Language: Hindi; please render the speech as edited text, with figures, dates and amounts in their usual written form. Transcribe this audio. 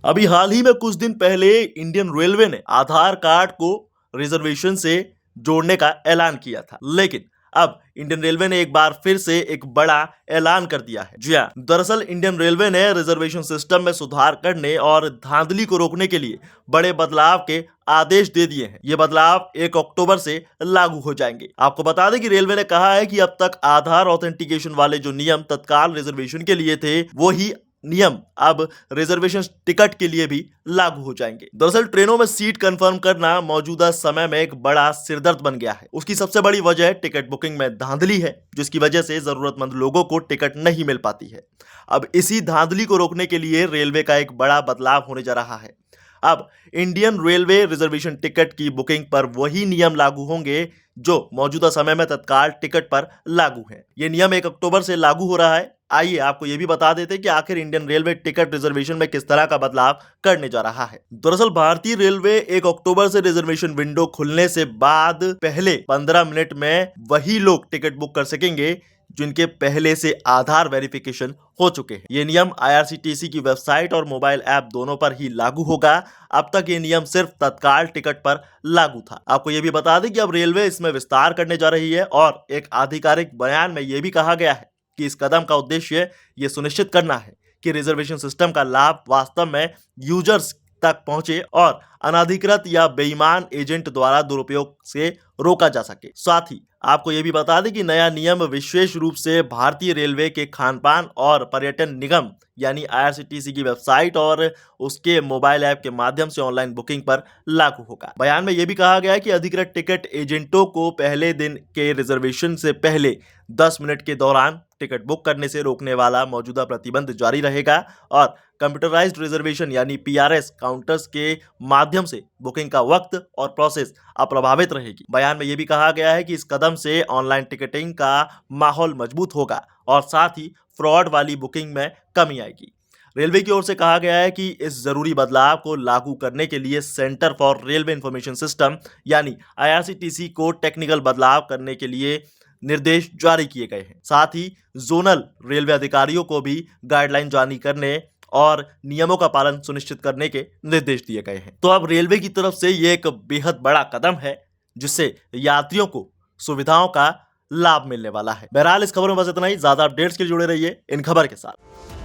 अभी हाल ही में कुछ दिन पहले इंडियन रेलवे ने आधार कार्ड को रिजर्वेशन से जोड़ने का ऐलान किया था, लेकिन अब इंडियन रेलवे ने एक बार फिर से एक बड़ा ऐलान कर दिया है। जी हाँ, दरअसल इंडियन रेलवे ने रिजर्वेशन सिस्टम में सुधार करने और धांधली को रोकने के लिए बड़े बदलाव के आदेश दे दिए हैं। ये बदलाव 1 अक्टूबर से लागू हो जाएंगे। आपको बता दें कि रेलवे ने कहा है कि अब तक आधार ऑथेंटिकेशन वाले जो नियम तत्काल रिजर्वेशन के लिए थे, वो ही नियम अब रिजर्वेशन टिकट के लिए भी लागू हो जाएंगे। दरअसल ट्रेनों में सीट कंफर्म करना मौजूदा समय में एक बड़ा सिरदर्द बन गया है। उसकी सबसे बड़ी वजह टिकट बुकिंग में धांधली है, जिसकी वजह से जरूरतमंद लोगों को टिकट नहीं मिल पाती है। अब इसी धांधली को रोकने के लिए रेलवे का एक बड़ा बदलाव होने जा रहा है। अब इंडियन रेलवे रिजर्वेशन टिकट की बुकिंग पर वही नियम लागू होंगे जो मौजूदा समय में तत्काल टिकट पर लागू हैं। ये नियम 1 अक्टूबर से लागू हो रहा है। आइए आपको ये भी बता देते हैं कि आखिर इंडियन रेलवे टिकट रिजर्वेशन में किस तरह का बदलाव करने जा रहा है। दरअसल भारतीय रेलवे 1 अक्टूबर से रिजर्वेशन विंडो खुलने से बाद पहले 15 मिनट में वही लोग टिकट बुक कर सकेंगे जिनके पहले से आधार वेरिफिकेशन हो चुके हैं। ये नियम आईआरसीटीसी की वेबसाइट और मोबाइल ऐप दोनों पर ही लागू होगा। अब तक ये नियम सिर्फ तत्काल टिकट पर लागू था। आपको ये भी बता दें कि अब रेलवे इसमें विस्तार करने जा रही है और एक आधिकारिक बयान में ये भी कहा गया है कि इस कदम का उद्देश्य ये सुनिश्चित करना है कि रिजर्वेशन सिस्टम का लाभ वास्तव में यूजर्स तक पहुंचे और अनाधिकृत या बेईमान एजेंट द्वारा दुरुपयोग से रोका जा सके। साथ ही आपको यह भी बता दें कि नया नियम विशेष रूप से भारतीय रेलवे के खानपान और पर्यटन निगम यानी आईआरसीटीसी की वेबसाइट और उसके मोबाइल ऐप के माध्यम से ऑनलाइन बुकिंग पर लागू होगा। बयान में यह भी कहा गया है कि अधिकृत टिकट एजेंटों को पहले दिन के रिजर्वेशन से पहले 10 मिनट के दौरान टिकट बुक करने से रोकने वाला मौजूदा प्रतिबंध जारी रहेगा और कंप्यूटराइज्ड रिजर्वेशन यानी पीआरएस काउंटर्स के माध्यम से बुकिंग का वक्त और प्रोसेस अप्रभावित रहेगी। बयान में यह भी कहा गया है कि इस कदम से ऑनलाइन टिकटिंग का माहौल मजबूत होगा और साथ ही फ्रॉड वाली बुकिंग में कमी आएगी। रेलवे की ओर से कहा गया है कि इस जरूरी बदलाव को लागू करने के लिए centre for railway information system यानी आईआरसीटीसी को टेक्निकल बदलाव करने के लिए निर्देश जारी किए गए हैं। साथ ही जोनल रेलवे अधिकारियों को भी गाइडलाइन जारी करने और नियमों का पालन सुनिश्चित करने के निर्देश दिए गए हैं। तो अब रेलवे की तरफ से ये एक बेहद बड़ा कदम है जिससे यात्रियों को सुविधाओं का लाभ मिलने वाला है। बहरहाल इस खबर में बस इतना ही। ज्यादा अपडेट्स के लिए जुड़े रहिए इन खबर के साथ।